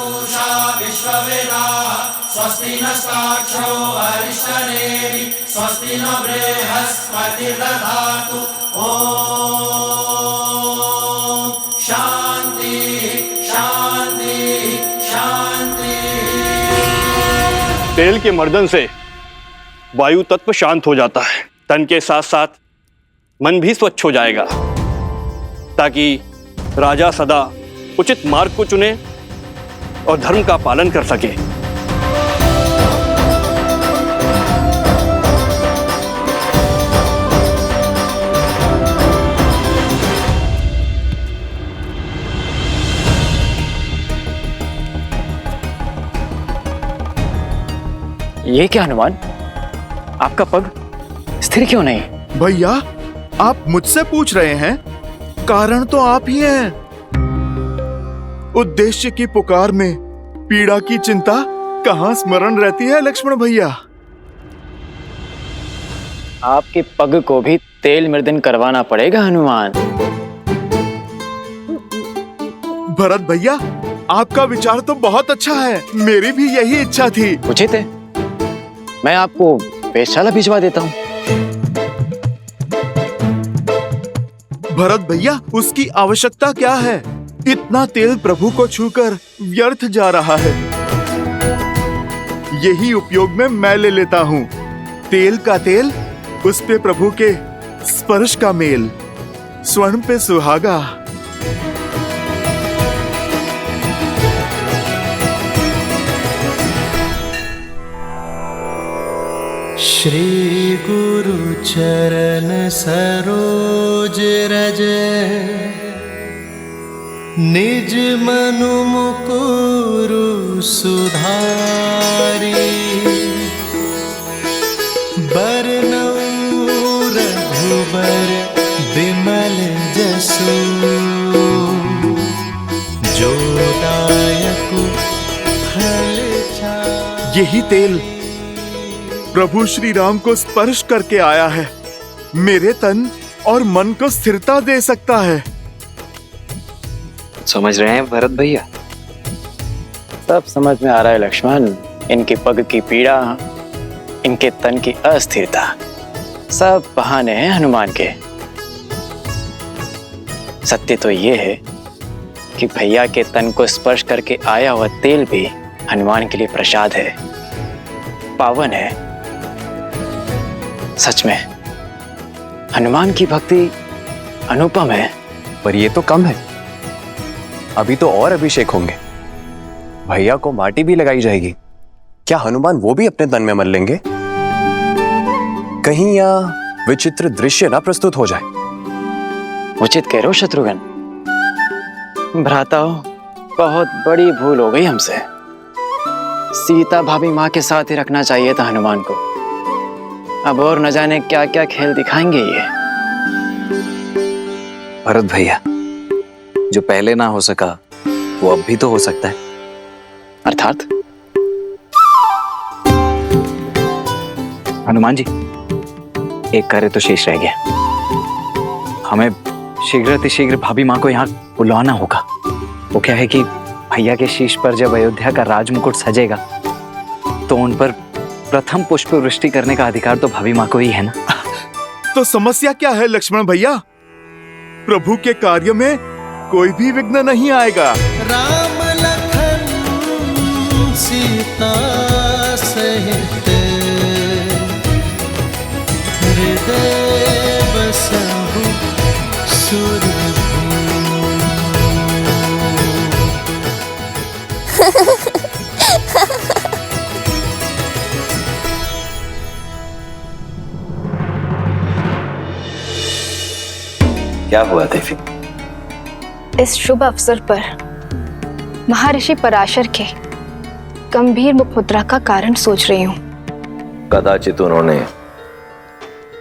पूषा विश्ववेदाः स्वस्ति नस्ताक्षो अरिष्टनेमिः स्वस्ति नो बृहस्पतिर्दधातु। ओम शांति शांति शांति। तेल के मर्दन से वायु तत्व शांत हो जाता है, तन के साथ साथ मन भी स्वच्छ हो जाएगा, ताकि राजा सदा उचित मार्ग को चुने और धर्म का पालन कर सके। ये क्या हनुमान, आपका पग स्थिर क्यों नहीं? भैया, आप मुझसे पूछ रहे हैं? कारण तो आप ही हैं। उद्देश्य की पुकार में पीड़ा की चिंता कहाँ स्मरण रहती है लक्ष्मण भैया। आपके पग को भी तेल मर्दन करवाना पड़ेगा हनुमान। भरत भैया, आपका विचार तो बहुत अच्छा है, मेरी भी यही इच्छा थी। उचित है, मैं आपको वेधशाला भिजवा देता हूँ। भरत भैया, उसकी आवश्यकता क्या है? इतना तेल प्रभु को छूकर व्यर्थ जा रहा है। यही उपयोग में मैं ले लेता हूँ। तेल का तेल, उस पे प्रभु के स्पर्श का मेल, स्वर्ण पे सुहागा। श्री गुरु चरण सरोज रज निज मनु मुकुरु सुधारी। बरनउँ रघुबर बिमल जसु जो दायकु फल चारि। यही तेल प्रभु श्री राम को स्पर्श करके आया है, मेरे तन और मन को स्थिरता दे सकता है। समझ रहे हैं भरत भैया? सब समझ में आ रहा है लक्ष्मण। इनके पग की पीड़ा, इनके तन की अस्थिरता, सब बहाने हैं हनुमान के। सत्य तो ये है कि भैया के तन को स्पर्श करके आया हुआ तेल भी हनुमान के लिए प्रसाद है, पावन है। सच में हनुमान की भक्ति अनुपम है। पर ये तो कम है, अभी तो और अभिषेक होंगे। भैया को माटी भी लगाई जाएगी। क्या हनुमान वो भी अपने तन में मल लेंगे? कहीं या विचित्र दृश्य ना प्रस्तुत हो जाए। उचित कह रहे हो शत्रुघ्न। भ्राताओ, बहुत बड़ी भूल हो गई हमसे। सीता भाभी माँ के साथ ही रखना चाहिए था हनुमान को। अब और न जाने क्या क्या खेल दिखाएंगे ये। भरत भैया, जो पहले ना हो सका वो अब भी तो हो सकता है। अर्थात? हनुमान जी, एक कार्य तो शेष रह गया। हमें शीघ्र भाभी माँ को यहाँ बुलवाना होगा। वो क्या है कि भैया के शीश पर जब अयोध्या का राजमुकुट सजेगा तो उन पर प्रथम पुष्प वृष्टि करने का अधिकार तो भाभी माँ को ही है ना। तो समस्या क्या है लक्ष्मण भैया? प्रभु के कार्य में कोई भी विघ्न नहीं आएगा। राम लखन सीता सहित हृदय बसहु सुरभूमि। क्या हुआ देवी? इस शुभ अवसर पर महर्षि पराशर के गंभीर मुखमुद्रा का कारण सोच रही हूँ। कदाचित उन्होंने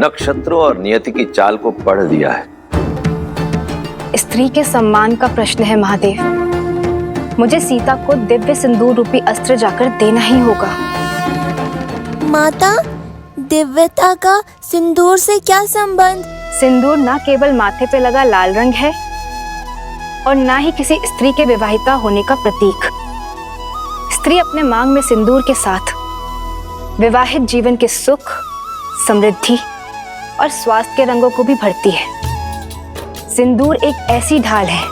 नक्षत्रों और नियति की चाल को पढ़ लिया है। स्त्री के सम्मान का प्रश्न है महादेव। मुझे सीता को दिव्य सिंदूर रूपी अस्त्र जाकर देना ही होगा। माता, दिव्यता का सिंदूर से क्या संबंध? सिंदूर ना केवल माथे पे लगा लाल रंग है और ना ही किसी स्त्री के विवाहिता होने का प्रतीक। स्त्री अपने मांग में सिंदूर के साथ विवाहित जीवन के सुख, समृद्धि और स्वास्थ्य के रंगों को भी भरती है। सिंदूर एक ऐसी ढाल है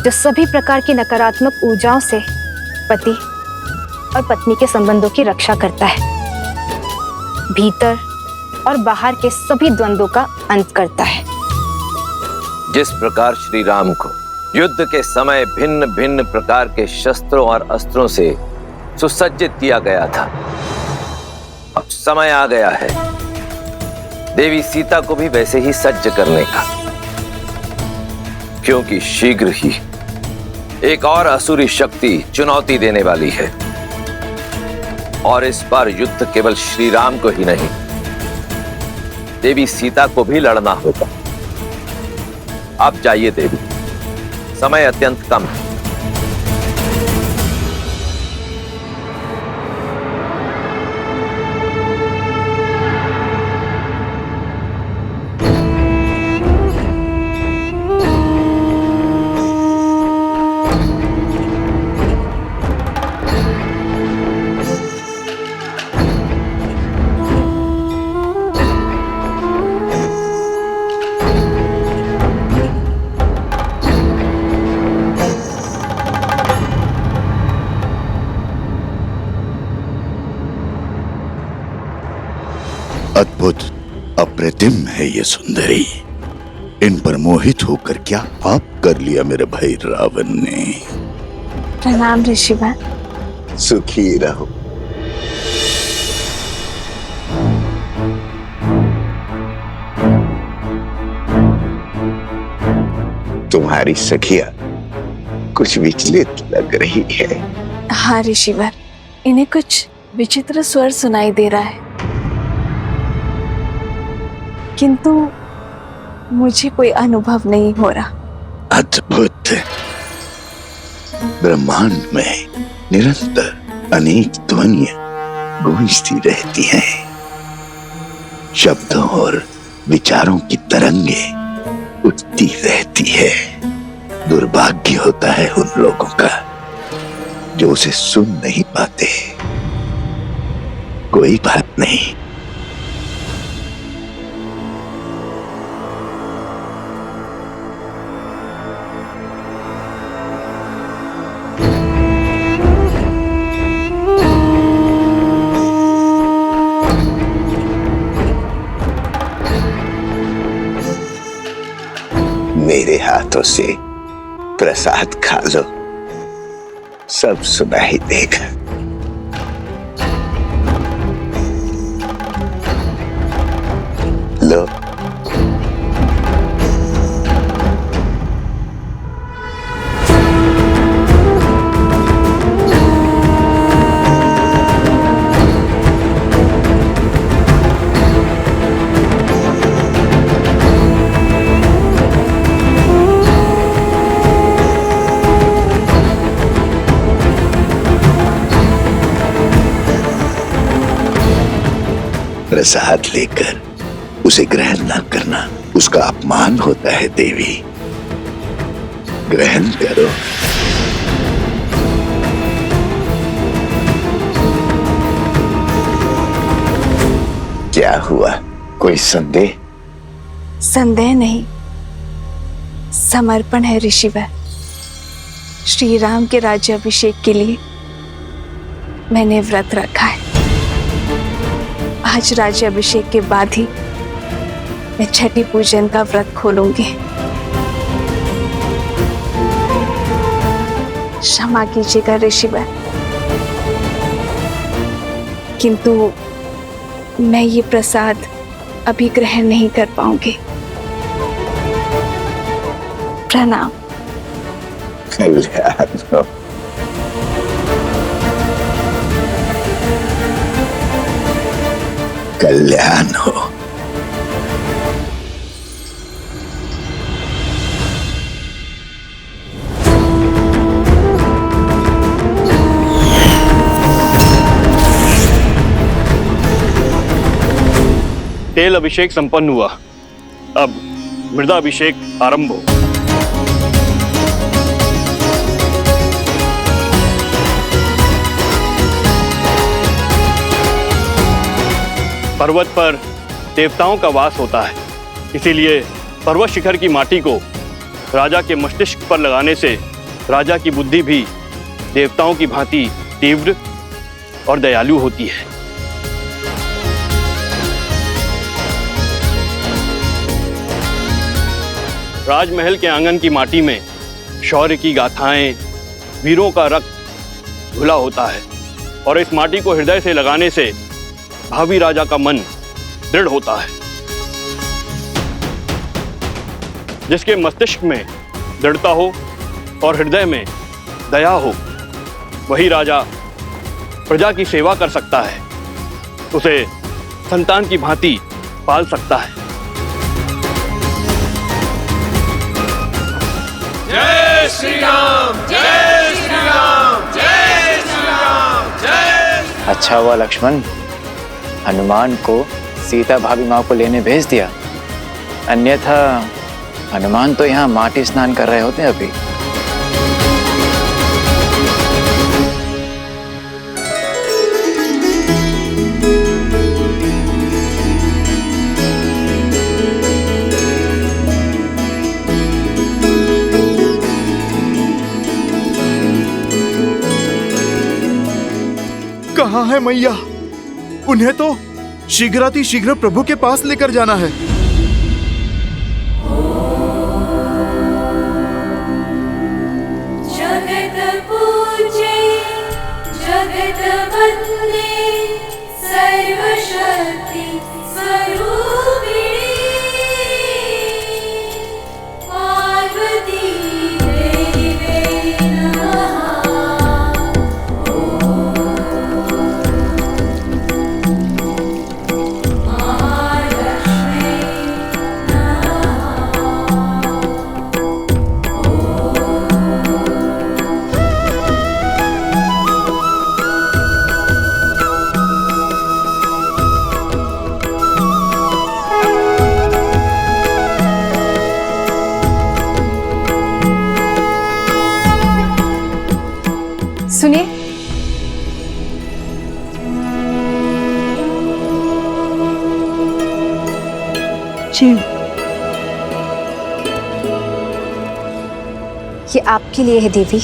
जो सभी प्रकार की नकारात्मक ऊर्जाओं से पति और पत्नी के संबंधों की रक्षा करता है, भीतर और बाहर के सभी द्वंद्वों का अंत करता है। जिस प्रकार श्री राम को युद्ध के समय भिन्न भिन्न प्रकार के शस्त्रों और अस्त्रों से सुसज्जित किया गया था, अब समय आ गया है देवी सीता को भी वैसे ही सज्ज करने का, क्योंकि शीघ्र ही एक और असुरी शक्ति चुनौती देने वाली है। और इस बार युद्ध केवल श्री राम को ही नहीं, देवी सीता को भी लड़ना होगा। आप जाइए देवी, समय अत्यंत कम है। अद्भुत, अप्रतिम है ये सुंदरी। इन पर मोहित होकर क्या पाप कर लिया मेरे भाई रावण ने। प्रणाम ऋषिवर। सुखी रहो। तुम्हारी सखिया कुछ विचलित लग रही है। हाँ ऋषिवर, इन्हें कुछ विचित्र स्वर सुनाई दे रहा है, किंतु मुझे कोई अनुभव नहीं हो रहा। अद्भुत। ब्रह्मांड में निरंतर अनेक ध्वनियां गूंजती रहती हैं। शब्दों और विचारों की तरंगे उठती रहती है। दुर्भाग्य होता है उन लोगों का जो उसे सुन नहीं पाते। कोई बात नहीं, मेरे हाथों से प्रसाद खा लो, सब सुनाई देगा। लो। प्रसाद लेकर उसे ग्रहण न करना उसका अपमान होता है देवी। ग्रहण करो। क्या हुआ, कोई संदेह? संदेह नहीं, समर्पण है ऋषिवर। श्री राम के राज्याभिषेक के लिए मैंने व्रत रखा है। आज राज्याभिषेक के बाद ही मैं छठी पूजन का व्रत खोलूंगी। क्षमा कीजिएगा ऋषिवर, किंतु मैं ये प्रसाद अभी ग्रहण नहीं कर पाऊंगी। प्रणाम। कल्याण हो। कल्याण हो। तेल अभिषेक संपन्न हुआ, अब मृदाभिषेक आरंभ हो। पर्वत पर देवताओं का वास होता है, इसीलिए पर्वत शिखर की माटी को राजा के मस्तिष्क पर लगाने से राजा की बुद्धि भी देवताओं की भांति तीव्र और दयालु होती है। राजमहल के आंगन की माटी में शौर्य की गाथाएं, वीरों का रक्त घुला होता है और इस माटी को हृदय से लगाने से भावी राजा का मन दृढ़ होता है। जिसके मस्तिष्क में दृढ़ता हो और हृदय में दया हो, वही राजा प्रजा की सेवा कर सकता है, उसे संतान की भांति पाल सकता है। जय श्री राम, जय श्री राम, जय श्री राम, जय। अच्छा हुआ लक्ष्मण, हनुमान को सीता भाभी माँ को लेने भेज दिया, अन्यथा हनुमान तो यहाँ माटी स्नान कर रहे होते अभी। कहाँ है मैया? उन्हें तो शीघ्रातिशीघ्र प्रभु के पास लेकर जाना है। जगत पूजे, जगत वंदे, सर्वशक्ति स्वरूपिणी पार्वती देवी नमः। सुनिए, जी ये आपके लिए है देवी।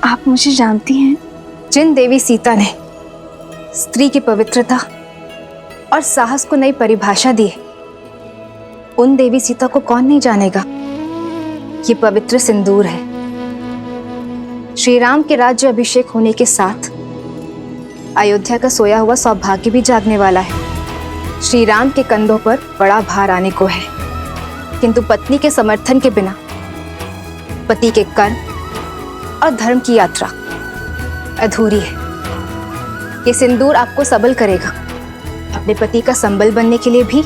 आप मुझे जानती हैं? जिन देवी सीता ने स्त्री की पवित्रता और साहस को नई परिभाषा दी, उन देवी सीता को कौन नहीं जानेगा। ये पवित्र सिंदूर है। श्री राम के राज्य अभिषेक होने के साथ अयोध्या का सोया हुआ सौभाग्य भी जागने वाला है। श्री राम के कंधों पर बड़ा भार आने को है, किंतु पत्नी के समर्थन के बिना पति के कर्म और धर्म की यात्रा अधूरी है। ये सिंदूर आपको सबल करेगा, अपने पति का संबल बनने के लिए भी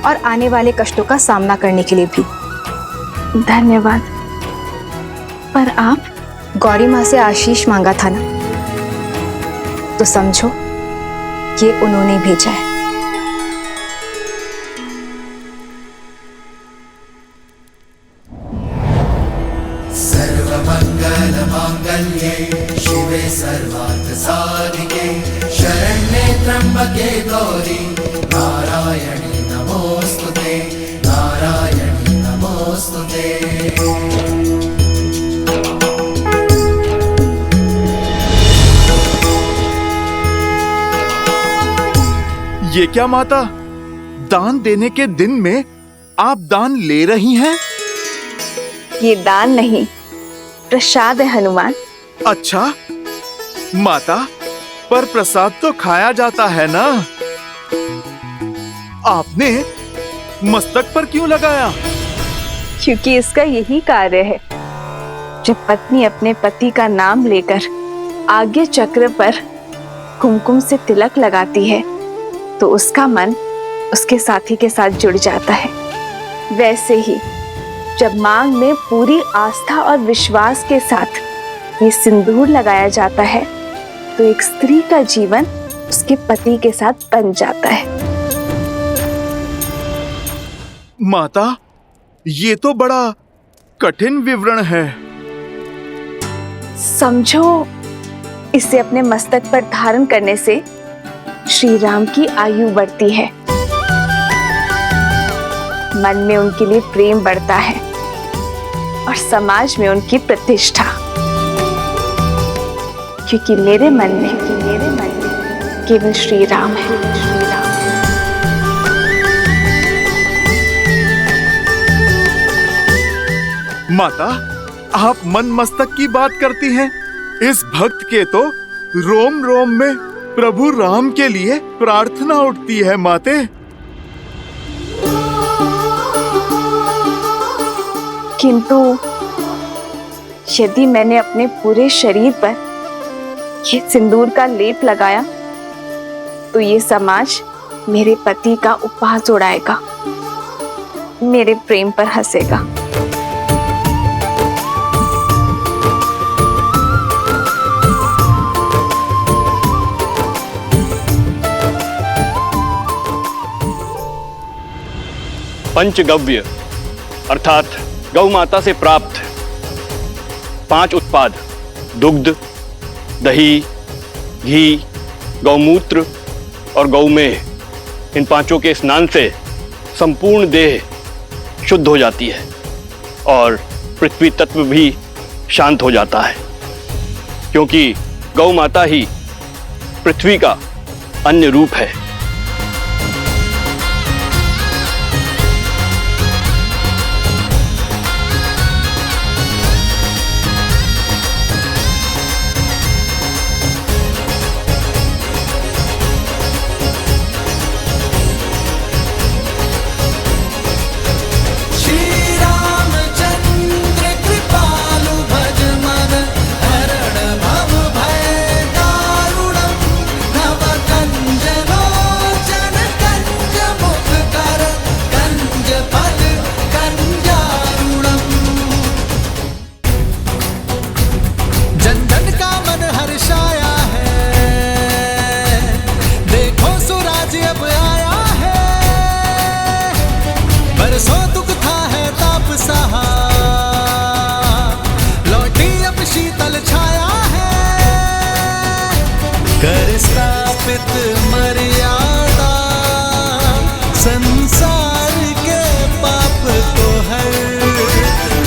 और आने वाले कष्टों का सामना करने के लिए भी। धन्यवाद। पर आप? गौरी माँ से आशीष मांगा था ना, तो समझो ये उन्होंने भेजा है। सर्वमंगल मांगल्ये शिवे सर्वार्थ साधिके शरण्ये त्र्यंबके गौरी नारायणी नमोस्तुते, नारायणी नमोस्तुते। ये क्या माता, दान देने के दिन में आप दान ले रही हैं? ये दान नहीं, प्रसाद है हनुमान। अच्छा माता, पर प्रसाद तो खाया जाता है ना, आपने मस्तक पर क्यों लगाया? क्योंकि इसका यही कार्य है। जब पत्नी अपने पति का नाम लेकर आज्ञा चक्र पर कुमकुम से तिलक लगाती है, तो उसका मन उसके साथी के साथ जुड़ जाता है। वैसे ही जब मांग में पूरी आस्था और विश्वास के साथ ये सिंदूर लगाया जाता है, तो एक स्त्री का जीवन उसके पति के साथ बन जाता है। माता, ये तो बड़ा कठिन विवरण है। समझो, इसे अपने मस्तक पर धारण करने से श्री राम की आयु बढ़ती है, मन में उनके लिए प्रेम बढ़ता है और समाज में उनकी प्रतिष्ठा, क्योंकि मेरे मन में केवल श्री राम है। माता, आप मन मस्तक की बात करती हैं। इस भक्त के तो रोम रोम में प्रभु राम के लिए प्रार्थना उठती है माते। किंतु यदि मैंने अपने पूरे शरीर पर ये सिंदूर का लेप लगाया तो ये समाज मेरे पति का उपहास उड़ाएगा, मेरे प्रेम पर हंसेगा। पंचगव्य अर्थात गौ माता से प्राप्त 5 उत्पाद दुग्ध, दही, घी, गौमूत्र और गौमेह, इन 5 के स्नान से संपूर्ण देह शुद्ध हो जाती है और पृथ्वी तत्व भी शांत हो जाता है, क्योंकि गौ माता ही पृथ्वी का अन्य रूप है। मर्यादा संसार के पाप को हर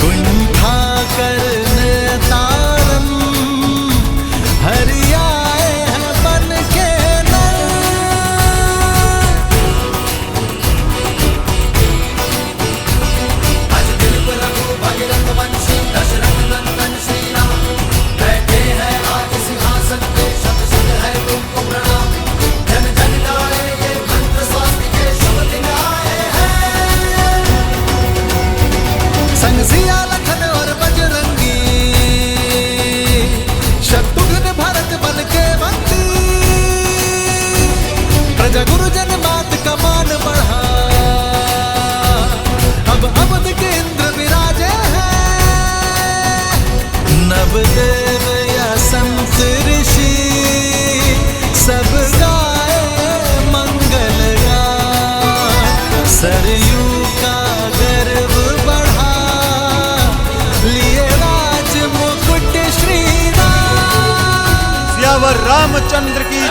कुंठा करने तारम हरियाए हैं बन के नर। आज दिल पर रघु भगीरथ वंशी दशरथ नंदन श्री राम बैठे हैं आज सिंहासन पे, शत शत है तुमको प्रणाम। सिया लखन और बजरंगी शत्रुघ्न भरत बन के बंदी, प्रजा गुरुजन मात का मान बढ़ा, अब अवध के इंद्र विराजे हैं। नवदेव या संत ऋषि सब गाए मंगल गान, सरयू का गर्व बढ़ा लिए राज मुकुट श्री राम। सियावर रामचंद्र की,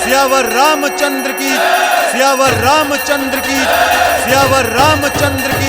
सियावर रामचंद्र की, सियावर रामचंद्र की, सियावर रामचंद्र की।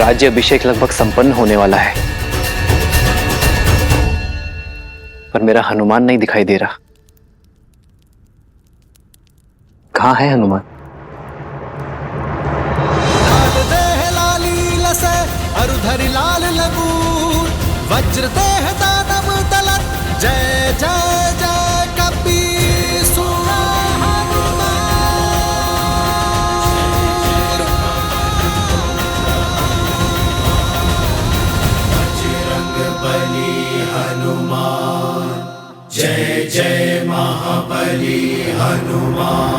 राज्य अभिषेक लगभग संपन्न होने वाला है, पर मेरा हनुमान नहीं दिखाई दे रहा। कहाँ है हनुमान? अरुधरि लाल लगूर वज्र देह दानव दलत जय जय जय कपीसुर बजरंग बली हनुमान जय जय महाबली हनुमान।